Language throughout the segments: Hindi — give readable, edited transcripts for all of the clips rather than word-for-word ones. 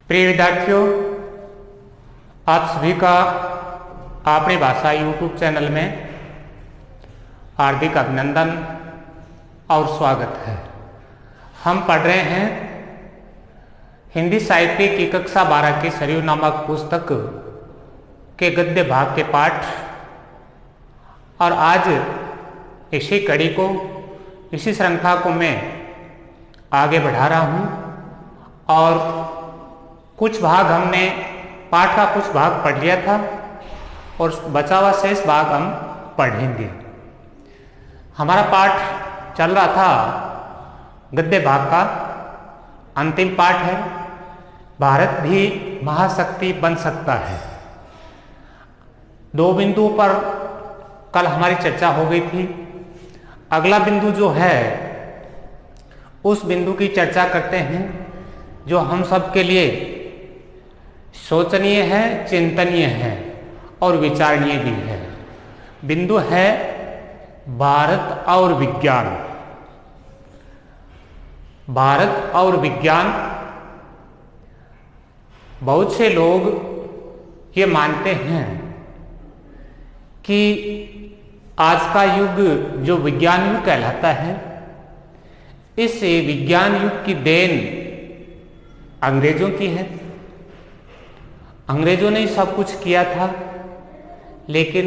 प्रिय विद्यार्थियों, आप सभी का अपनी भाषा यूट्यूब चैनल में हार्दिक अभिनंदन और स्वागत है। हम पढ़ रहे हैं हिंदी साहित्य की कक्षा 12 की सरयू नामक पुस्तक के गद्य भाग के पाठ, और आज इसी कड़ी को, इसी श्रृंखला को मैं आगे बढ़ा रहा हूँ। और कुछ भाग हमने पाठ का कुछ भाग पढ़ लिया था और बचा हुआ शेष भाग हम पढ़ेंगे। हमारा पाठ चल रहा था गद्य भाग का, अंतिम पाठ है भारत भी महाशक्ति बन सकता है। दो बिंदुओं पर कल हमारी चर्चा हो गई थी। अगला बिंदु जो है उस बिंदु की चर्चा करते हैं जो हम सब के लिए सोचनीय है, चिंतनीय है और विचारणीय भी है। बिंदु है भारत और विज्ञान। भारत और विज्ञान, बहुत से लोग ये मानते हैं कि आज का युग जो विज्ञान युग कहलाता है, इस विज्ञान युग की देन अंग्रेजों की है। अंग्रेजों ने सब कुछ किया था, लेकिन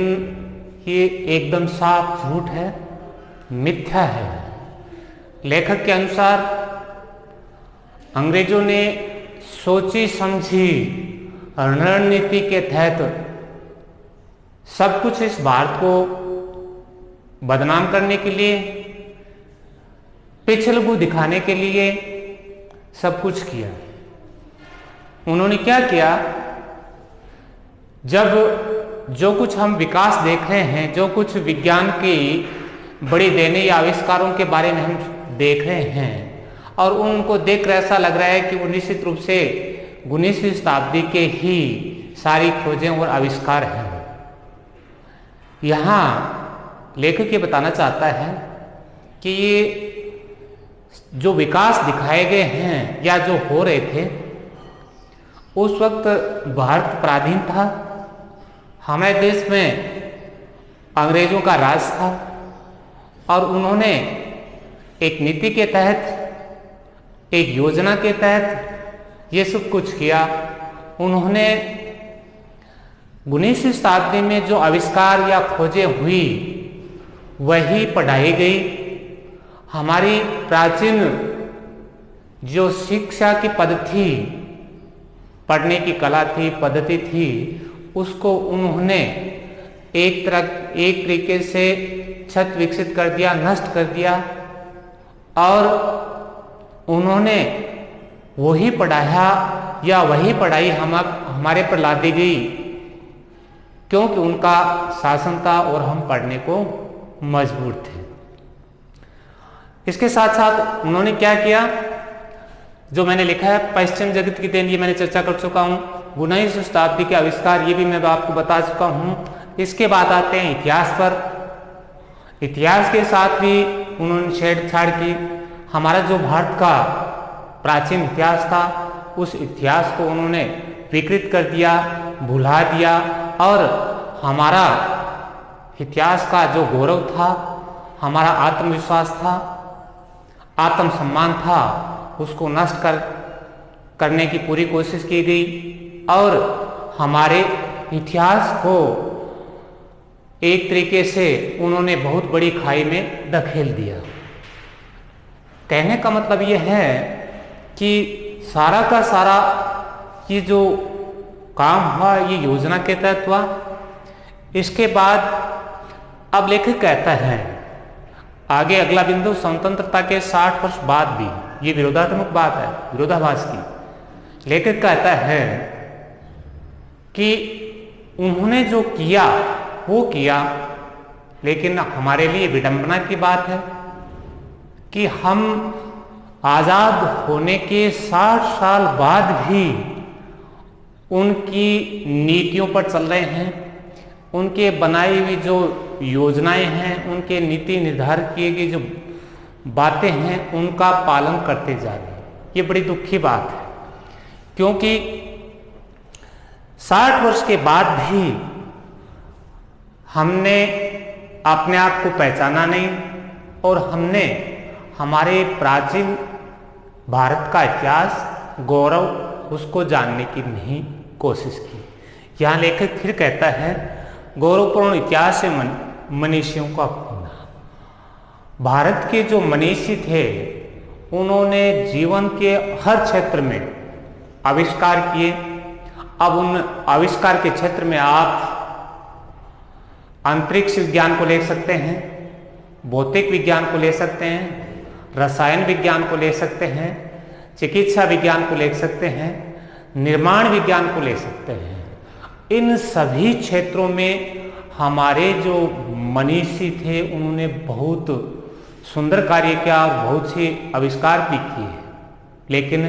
ये एकदम साफ झूठ है, मिथ्या है। लेखक के अनुसार अंग्रेजों ने सोची समझी रणनीति के तहत सब कुछ इस भारत को बदनाम करने के लिए, पिछलगू दिखाने के लिए सब कुछ किया। उन्होंने क्या किया, जब जो कुछ हम विकास देख रहे हैं, जो कुछ विज्ञान की बड़ी देने या आविष्कारों के बारे में हम देख रहे हैं, और उनको देखकर ऐसा लग रहा है कि वो निश्चित रूप से 19वीं शताब्दी के ही सारी खोजें और आविष्कार हैं। यहाँ लेखक ये बताना चाहता है कि ये जो विकास दिखाए गए हैं या जो हो रहे थे, उस वक्त भारत पराधीन था। हमारे देश में अंग्रेजों का राज था और उन्होंने एक नीति के तहत, एक योजना के तहत ये सब कुछ किया। उन्होंने 19वीं शताब्दी में जो आविष्कार या खोजें हुई वही पढ़ाई गई। हमारी प्राचीन जो शिक्षा की पद्धति, पढ़ने की कला थी, पद्धति थी, उसको उन्होंने एक तरीके से छत विकसित कर दिया, नष्ट कर दिया, और उन्होंने वही पढ़ाया या वही पढ़ाई हमारे पर ला दी गई, क्योंकि उनका शासन था और हम पढ़ने को मजबूर थे। इसके साथ साथ उन्होंने क्या किया, जो मैंने लिखा है पश्चिम जगत की देन, ये मैंने चर्चा कर चुका हूँ। 19वीं शताब्दी के आविष्कार, ये भी मैं आपको बता चुका हूँ। इसके बाद आते हैं इतिहास पर। इतिहास के साथ भी उन्होंने छेड़छाड़ की। हमारा जो भारत का प्राचीन इतिहास था, उस इतिहास को उन्होंने विकृत कर दिया, भुला दिया, और हमारा इतिहास का जो गौरव था, हमारा आत्मविश्वास था, आत्मसम्मान था, उसको नष्ट करने की पूरी कोशिश की गई, और हमारे इतिहास को एक तरीके से उन्होंने बहुत बड़ी खाई में धकेल दिया। कहने का मतलब ये है कि सारा का सारा ये जो काम हुआ, ये योजना के तहत हुआ। इसके बाद अब लेखक कहता है आगे, अगला बिंदु, स्वतंत्रता के 60 वर्ष बाद भी, ये विरोधात्मक बात है, विरोधाभास की। लेखक कहता है कि उन्होंने जो किया वो किया, लेकिन हमारे लिए विडंबना की बात है कि हम आज़ाद होने के 60 साल बाद भी उनकी नीतियों पर चल रहे हैं। उनके बनाई हुई जो योजनाएं हैं, उनके नीति निर्धारित किए गए जो बातें हैं, उनका पालन करते जा रहे हैं। ये बड़ी दुख की बात है, क्योंकि 60 वर्ष के बाद भी हमने अपने आप को पहचाना नहीं और हमने हमारे प्राचीन भारत का इतिहास, गौरव, उसको जानने की नहीं कोशिश की। यहाँ लेखक फिर कहता है, गौरवपूर्ण इतिहास से मनीषियों का खोना। भारत के जो मनीषी थे उन्होंने जीवन के हर क्षेत्र में आविष्कार किए। अब उन आविष्कार के क्षेत्र में आप अंतरिक्ष विज्ञान को ले सकते हैं, भौतिक विज्ञान को ले सकते हैं, रसायन विज्ञान को ले सकते हैं, चिकित्सा विज्ञान को ले सकते हैं, निर्माण विज्ञान को ले सकते हैं। इन सभी क्षेत्रों में हमारे जो मनीषी थे उन्होंने बहुत सुंदर कार्य किया और बहुत से आविष्कार भी किए, लेकिन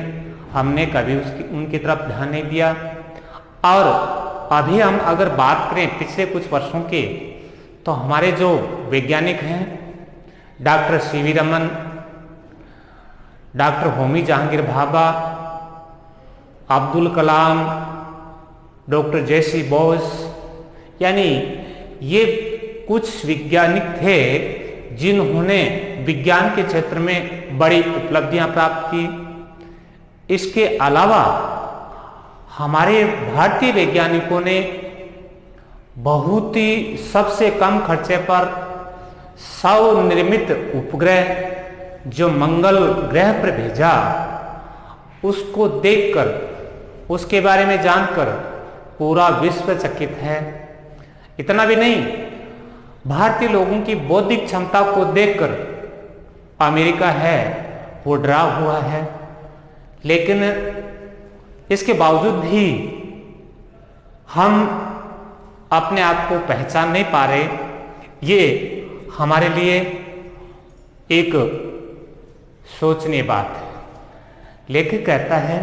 हमने कभी उनकी तरफ ध्यान नहीं दिया। और अभी हम अगर बात करें पिछले कुछ वर्षों के, तो हमारे जो वैज्ञानिक हैं, doctor CV Raman, doctor Homi Jahangir Bhabha, Abdul Kalam, doctor JC Bose, यानी ये कुछ वैज्ञानिक थे जिन्होंने विज्ञान के क्षेत्र में बड़ी उपलब्धियां प्राप्त की। इसके अलावा हमारे भारतीय वैज्ञानिकों ने बहुत ही सबसे कम खर्चे पर स्वनिर्मित उपग्रह जो मंगल ग्रह पर भेजा, उसको देखकर, उसके बारे में जानकर पूरा विश्व चकित है। इतना भी नहीं, भारतीय लोगों की बौद्धिक क्षमता को देखकर अमेरिका है वो डरा हुआ है। लेकिन इसके बावजूद भी हम अपने आप को पहचान नहीं पा रहे। ये हमारे लिए एक सोचनीय बात है। लेखक कहता है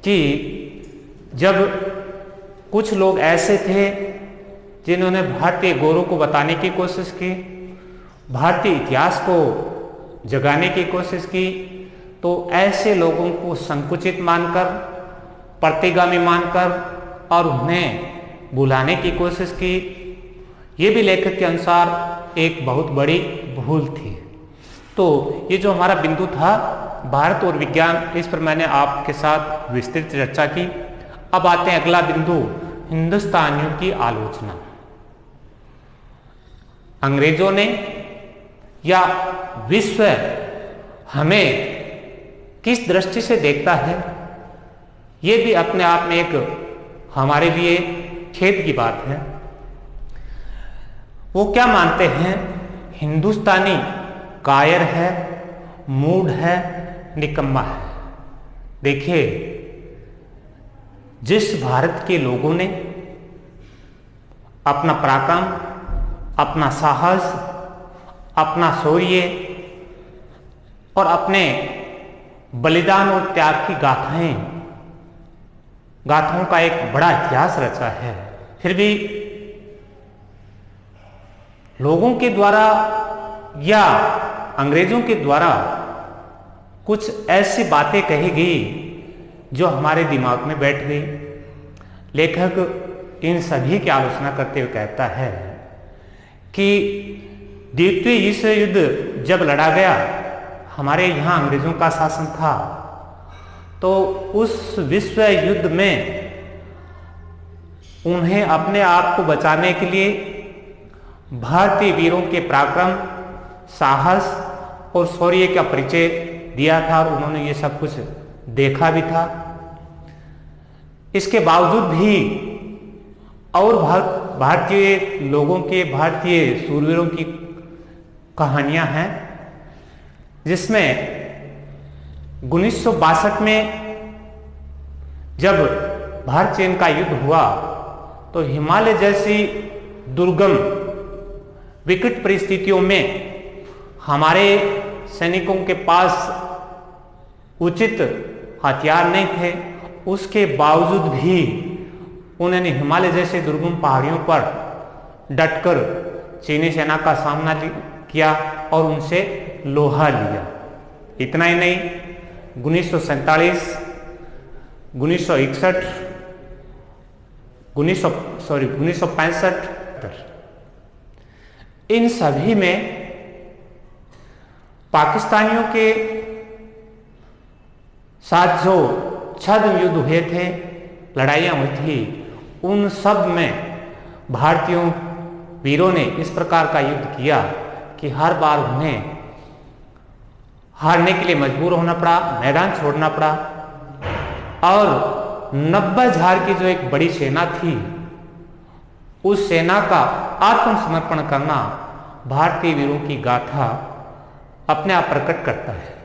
कि जब कुछ लोग ऐसे थे जिन्होंने भारतीय गौरव को बताने की कोशिश की, भारतीय इतिहास को जगाने की कोशिश की, तो ऐसे लोगों को संकुचित मानकर, प्रतिगामी मानकर और उन्हें बुलाने की कोशिश की। ये भी लेखक के अनुसार एक बहुत बड़ी भूल थी। तो ये जो हमारा बिंदु था भारत और विज्ञान, इस पर मैंने आपके साथ विस्तृत चर्चा की। अब आते हैं अगला बिंदु, हिंदुस्तानियों की आलोचना। अंग्रेजों ने या विश्व हमें किस दृष्टि से देखता है, ये भी अपने आप में एक हमारे लिए खेद की बात है। वो क्या मानते हैं? हिंदुस्तानी कायर है, मूढ़ है, निकम्मा है। देखिए, जिस भारत के लोगों ने अपना पराक्रम, अपना साहस, अपना शौर्य और अपने बलिदान और त्याग की गाथाओं का एक बड़ा इतिहास रचा है, फिर भी लोगों के द्वारा या अंग्रेजों के द्वारा कुछ ऐसी बातें कही गई जो हमारे दिमाग में बैठ गई। लेखक इन सभी की आलोचना करते हुए कहता है कि द्वितीय विश्व युद्ध जब लड़ा गया, हमारे यहाँ अंग्रेजों का शासन था, तो उस विश्व युद्ध में उन्हें अपने आप को बचाने के लिए भारतीय वीरों के पराक्रम, साहस और शौर्य का परिचय दिया था और उन्होंने ये सब कुछ देखा भी था। इसके बावजूद भी और भारतीय लोगों के, भारतीय शूरवीरों की कहानियां हैं, जिसमें 1962 में जब भारत चीन का युद्ध हुआ, तो हिमालय जैसी दुर्गम विकट परिस्थितियों में हमारे सैनिकों के पास उचित हथियार नहीं थे। उसके बावजूद भी उन्होंने हिमालय जैसे दुर्गम पहाड़ियों पर डटकर चीनी सेना का सामना किया और उनसे लोहा लिया। इतना ही नहीं, 1947 1961, 1965, इन सभी में पाकिस्तानियों के साथ जो छद्म युद्ध हुए थे, लड़ाइयाँ हुई थी, उन सब में भारतीयों वीरों ने इस प्रकार का युद्ध किया कि हर बार उन्हें हारने के लिए मजबूर होना पड़ा, मैदान छोड़ना पड़ा। और 90,000 की जो एक बड़ी सेना थी, उस सेना का आत्मसमर्पण करना भारतीय वीरों की गाथा अपने आप प्रकट करता है।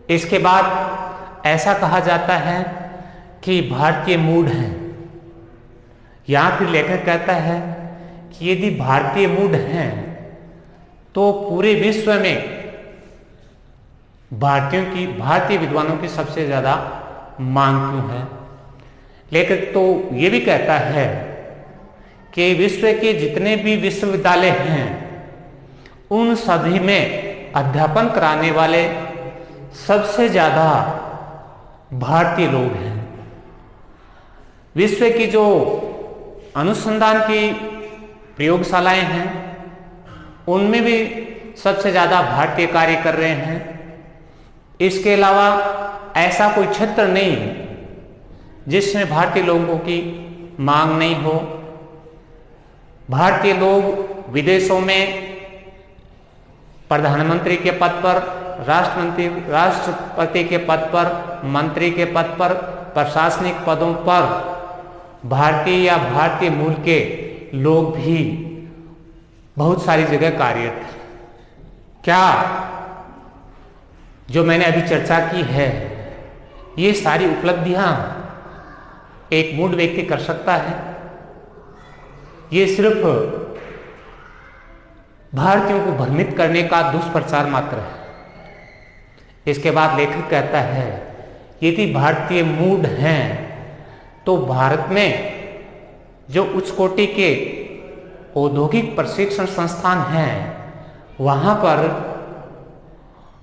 इसके बाद ऐसा कहा जाता है कि भारतीय मूढ़ हैं। यहां फिर लेखक कहता है कि यदि भारतीय मूढ़ हैं तो पूरे विश्व में भारतीय विद्वानों की सबसे ज्यादा मांग क्यों है। लेखक तो ये भी कहता है कि विश्व के जितने भी विश्वविद्यालय हैं, उन सभी में अध्यापन कराने वाले सबसे ज्यादा भारतीय लोग हैं। विश्व की जो अनुसंधान की प्रयोगशालाएं हैं, उनमें भी सबसे ज्यादा भारतीय कार्य कर रहे हैं। इसके अलावा ऐसा कोई क्षेत्र नहीं जिसमें भारतीय लोगों की मांग नहीं हो। भारतीय लोग विदेशों में प्रधानमंत्री के पद पर, राष्ट्रपति के पद पर, मंत्री के पद पर, प्रशासनिक पदों पर भारतीय या भारतीय मूल के लोग भी बहुत सारी जगह कार्यरत हैं। क्या जो मैंने अभी चर्चा की है, ये सारी उपलब्धियां एक मूढ़ व्यक्ति कर सकता है? ये सिर्फ भारतीयों को भ्रमित करने का दुष्प्रचार मात्र है। इसके बाद लेखक कहता है, यदि भारतीय मूढ़ हैं तो भारत में जो उच्च कोटि के औद्योगिक प्रशिक्षण संस्थान हैं, वहां पर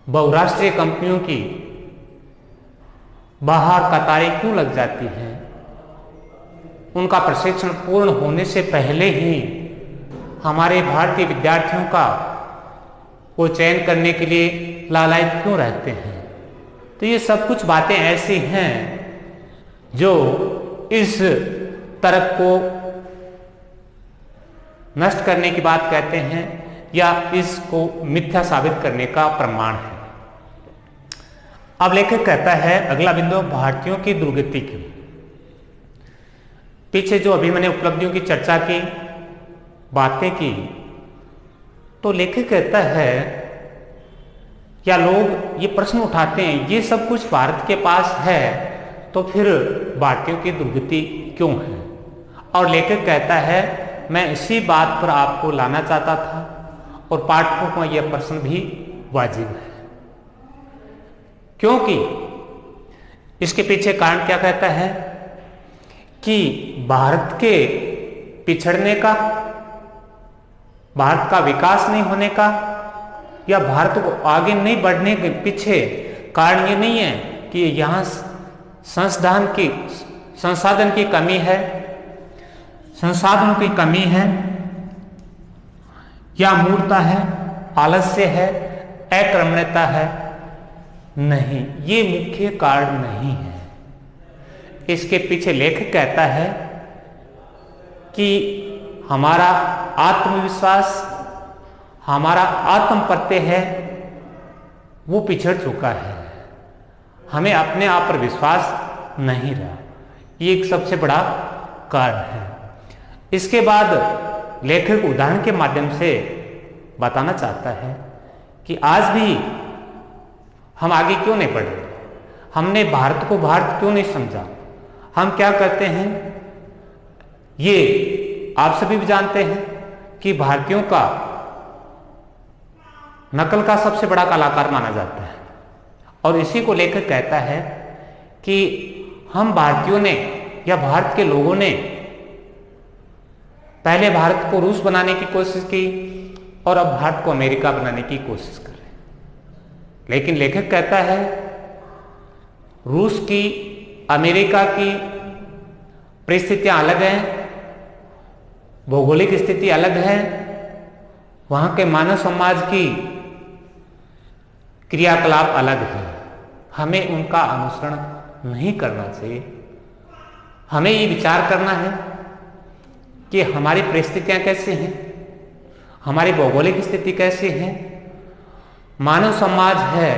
बहुराष्ट्रीय कंपनियों की बाहर कतारें क्यों लग जाती हैं? उनका प्रशिक्षण पूर्ण होने से पहले ही हमारे भारतीय विद्यार्थियों का वो चयन करने के लिए लालायित क्यों रहते हैं? तो ये सब कुछ बातें ऐसी हैं जो इस तर्क को नष्ट करने की बात कहते हैं या इसको मिथ्या साबित करने का प्रमाण है। अब लेखक कहता है अगला बिंदु, भारतीयों की दुर्गति क्यों। पीछे जो अभी मैंने उपलब्धियों की चर्चा की, बातें की, तो लेखक कहता है या लोग ये प्रश्न उठाते हैं, ये सब कुछ भारत के पास है तो फिर भारतीयों की दुर्गति क्यों है। और लेखक कहता है मैं इसी बात पर आपको लाना चाहता था और पाठकों को यह प्रश्न भी वाजिब है, क्योंकि इसके पीछे कारण क्या कहता है कि भारत के पिछड़ने का, भारत का विकास नहीं होने का या भारत को आगे नहीं बढ़ने के पीछे कारण ये नहीं है कि यहां संसाधन की कमी है, संसाधनों की कमी है या मूर्खता है, आलस्य है, अक्रमण्यता है। नहीं, ये मुख्य कारण नहीं है। इसके पीछे लेखक कहता है कि हमारा आत्मविश्वास, हमारा आत्म प्रत्यय है, वो पिछड़ चुका है। हमें अपने आप पर विश्वास नहीं रहा। ये एक सबसे बड़ा कारण है। इसके बाद लेखक उदाहरण के माध्यम से बताना चाहता है कि आज भी हम आगे क्यों नहीं बढ़े, हमने भारत को भारत क्यों नहीं समझा। हम क्या करते हैं, ये आप सभी भी जानते हैं कि भारतीयों का नकल का सबसे बड़ा कलाकार माना जाता है। और इसी को लेकर कहता है कि हम भारतीयों ने या भारत के लोगों ने पहले भारत को रूस बनाने की कोशिश की और अब भारत को अमेरिका बनाने की कोशिश कर रहे हैं। लेकिन लेखक कहता है रूस की अमेरिका की परिस्थितियां अलग हैं, भौगोलिक स्थिति अलग है, वहां के मानव समाज की क्रियाकलाप अलग है। हमें उनका अनुसरण नहीं करना चाहिए। हमें ये विचार करना है कि हमारी परिस्थितियां कैसे हैं, हमारी भौगोलिक स्थिति कैसी है, मानव समाज है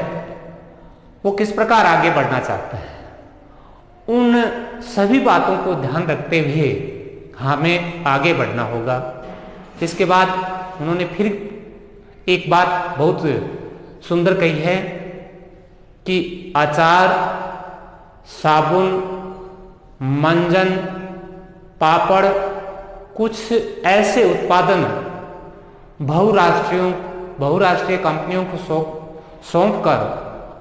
वो किस प्रकार आगे बढ़ना चाहता है। उन सभी बातों को ध्यान रखते हुए हमें आगे बढ़ना होगा। इसके बाद उन्होंने फिर एक बात बहुत सुंदर कही है कि अचार, साबुन, मंजन, पापड़, कुछ ऐसे उत्पादन बहुराष्ट्रीय कंपनियों को सौंप कर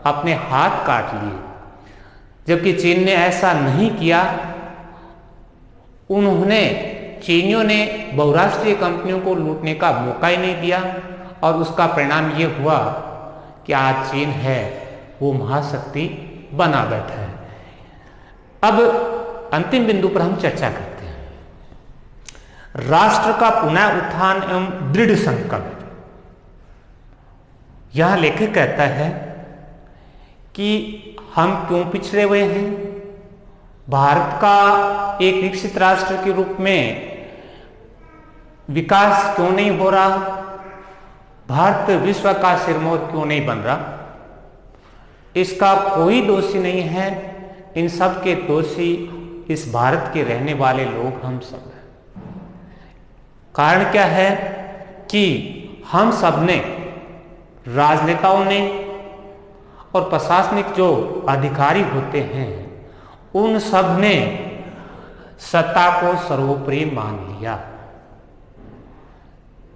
अपने हाथ काट लिए, जबकि चीन ने ऐसा नहीं किया। उन्होंने चीनियों ने बहुराष्ट्रीय कंपनियों को लूटने का मौका ही नहीं दिया और उसका परिणाम ये हुआ कि आज चीन है वो महाशक्ति बना बैठा है। अब अंतिम बिंदु पर हम चर्चा करते हैं। राष्ट्र का पुनः उत्थान एवं दृढ़ संकल्प। यह लेखक कहता है कि हम क्यों पिछड़े हुए हैं, भारत का एक विकसित राष्ट्र के रूप में विकास क्यों नहीं हो रहा, भारत विश्व का सिरमौर क्यों नहीं बन रहा। इसका कोई दोषी नहीं है, इन सब के दोषी इस भारत के रहने वाले लोग हम सब हैं। कारण क्या है कि हम सब ने, राजनेताओं ने और प्रशासनिक जो अधिकारी होते हैं उन सब ने सत्ता को सर्वोपरि मान लिया।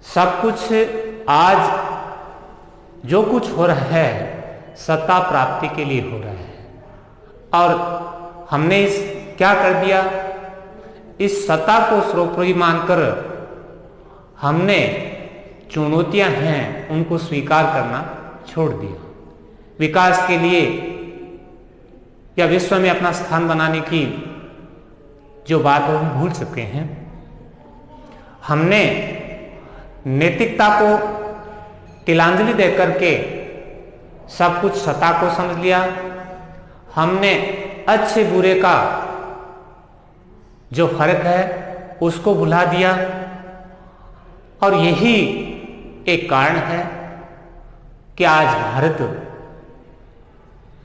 सब कुछ आज जो कुछ हो रहा है सत्ता प्राप्ति के लिए हो रहा है और हमने क्या कर दिया, इस सत्ता को सर्वोपरि मानकर हमने चुनौतियां हैं उनको स्वीकार करना छोड़ दिया। विकास के लिए या विश्व में अपना स्थान बनाने की जो बात है हम भूल चुके हैं। हमने नैतिकता को तिलांजलि देकर के सब कुछ सत्ता को समझ लिया। हमने अच्छे बुरे का जो फर्क है उसको भुला दिया और यही एक कारण है कि आज भारत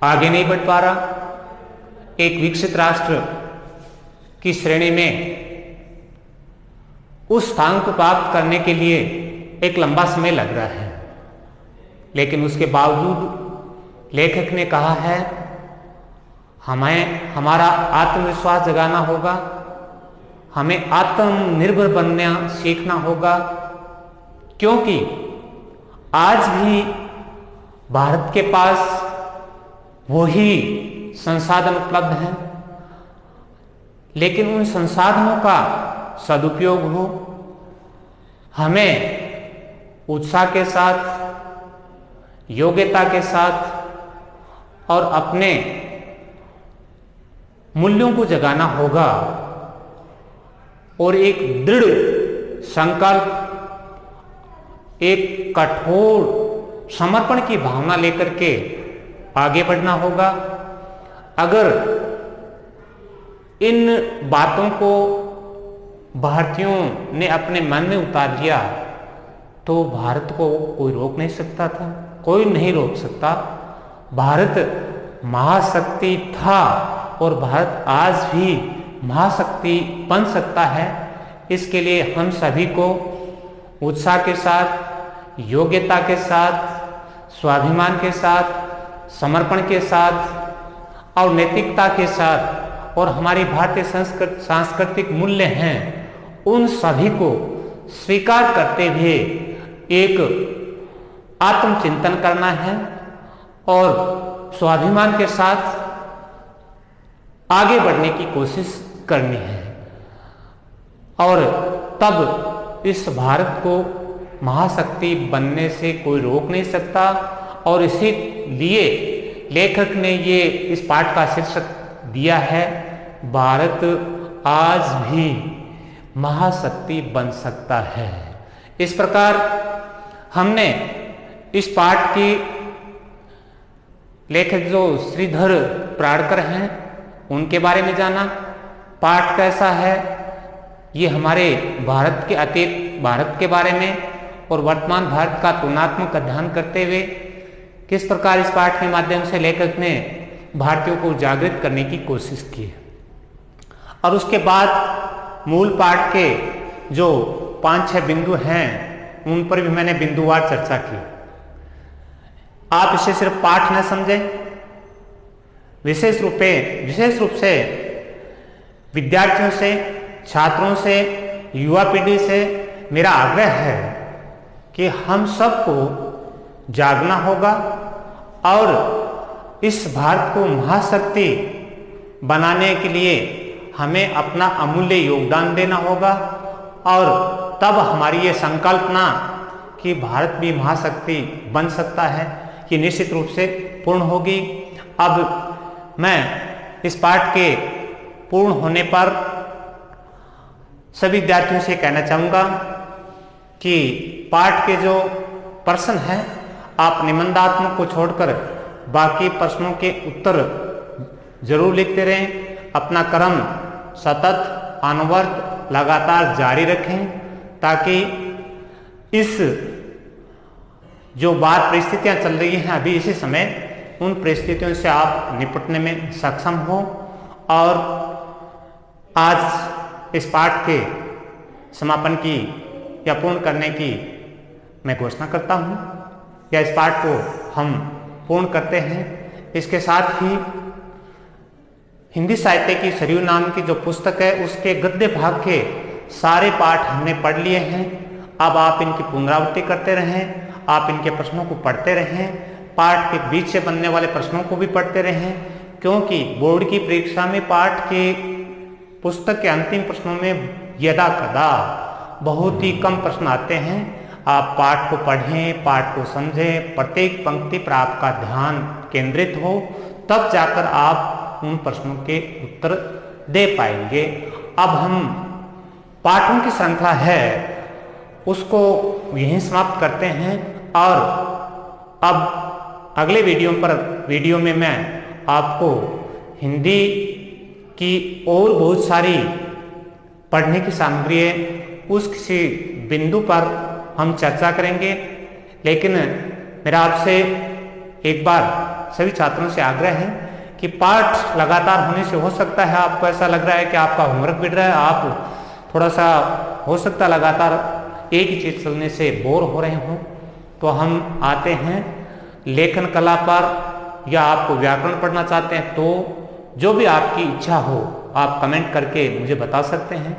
आगे नहीं बढ़ पा रहा। एक विकसित राष्ट्र की श्रेणी में उस स्थान को प्राप्त करने के लिए एक लंबा समय लग रहा है, लेकिन उसके बावजूद लेखक ने कहा है हमें हमारा आत्मविश्वास जगाना होगा, हमें आत्मनिर्भर बनना सीखना होगा, क्योंकि आज भी भारत के पास वही संसाधन उपलब्ध हैं, लेकिन उन संसाधनों का सदुपयोग हो। हमें उत्साह के साथ, योग्यता के साथ और अपने मूल्यों को जगाना होगा और एक दृढ़ संकल्प, एक कठोर समर्पण की भावना लेकर के आगे बढ़ना होगा। अगर इन बातों को भारतीयों ने अपने मन में उतार लिया तो भारत को कोई रोक नहीं सकता था, कोई नहीं रोक सकता। भारत महाशक्ति था और भारत आज भी महाशक्ति बन सकता है। इसके लिए हम सभी को उत्साह के साथ, योग्यता के साथ, स्वाभिमान के साथ, समर्पण के साथ और नैतिकता के साथ और हमारी भारतीय सांस्कृतिक मूल्य हैं उन सभी को स्वीकार करते हुए एक आत्मचिंतन करना है और स्वाभिमान के साथ आगे बढ़ने की कोशिश करनी है। और तब इस भारत को महाशक्ति बनने से कोई रोक नहीं सकता। और इसीलिए लेखक ने ये इस पाठ का शीर्षक दिया है, भारत आज भी महाशक्ति बन सकता है। इस प्रकार हमने इस पाठ की लेखक जो श्रीधर प्राड़कर हैं उनके बारे में जाना। पाठ कैसा है, ये हमारे भारत के अतीत भारत के बारे में और वर्तमान भारत का तुलनात्मक अध्ययन करते हुए किस प्रकार इस पाठ के माध्यम से लेखक ने भारतीयों को जागृत करने की कोशिश की है। और उसके बाद मूल पाठ के जो 5-6 बिंदु हैं उन पर भी मैंने बिंदुवार चर्चा की। आप इसे सिर्फ पाठ न समझें, विशेष रूप से विद्यार्थियों से, छात्रों से, युवा पीढ़ी से मेरा आग्रह है कि हम सबको जागना होगा और इस भारत को महाशक्ति बनाने के लिए हमें अपना अमूल्य योगदान देना होगा और तब हमारी ये संकल्पना कि भारत भी महाशक्ति बन सकता है ये निश्चित रूप से पूर्ण होगी। अब मैं इस पाठ के पूर्ण होने पर सभी विद्यार्थियों से कहना चाहूँगा कि पाठ के जो प्रश्न हैं आप निबंधात्मक को छोड़कर बाकी प्रश्नों के उत्तर जरूर लिखते रहें। अपना क्रम सतत अनवरत लगातार जारी रखें ताकि इस जो बात परिस्थितियां चल रही हैं अभी इसी समय उन परिस्थितियों से आप निपटने में सक्षम हो। और आज इस पाठ के समापन की या पूर्ण करने की मैं घोषणा करता हूँ या इस पाठ को हम पूर्ण करते हैं। इसके साथ ही हिंदी साहित्य की सरयू नाम की जो पुस्तक है उसके गद्य भाग के सारे पाठ हमने पढ़ लिए हैं। अब आप इनकी पुनरावृत्ति करते रहें, आप इनके प्रश्नों को पढ़ते रहें, पाठ के बीच से बनने वाले प्रश्नों को भी पढ़ते रहें, क्योंकि बोर्ड की परीक्षा में पाठ के पुस्तक के अंतिम प्रश्नों में यदा कदा बहुत ही कम प्रश्न आते हैं। आप पाठ को पढ़ें, पाठ को समझें, प्रत्येक पंक्ति पर आपका ध्यान केंद्रित हो, तब जाकर आप उन प्रश्नों के उत्तर दे पाएंगे। अब हम पाठों की श्रृंखला है उसको यहीं समाप्त करते हैं और अब अगले वीडियो में मैं आपको हिंदी की और बहुत सारी पढ़ने की सामग्री है उस किसी बिंदु पर हम चर्चा करेंगे। लेकिन मेरा आपसे एक बार सभी छात्रों से आग्रह है कि पाठ लगातार होने से हो सकता है आपको ऐसा लग रहा है कि आपका होमवर्क बढ़ रहा है, आप थोड़ा सा हो सकता है लगातार एक ही चीज चलने से बोर हो रहे हों, तो हम आते हैं लेखन कला पर या आपको व्याकरण पढ़ना चाहते हैं तो जो भी आपकी इच्छा हो आप कमेंट करके मुझे बता सकते हैं।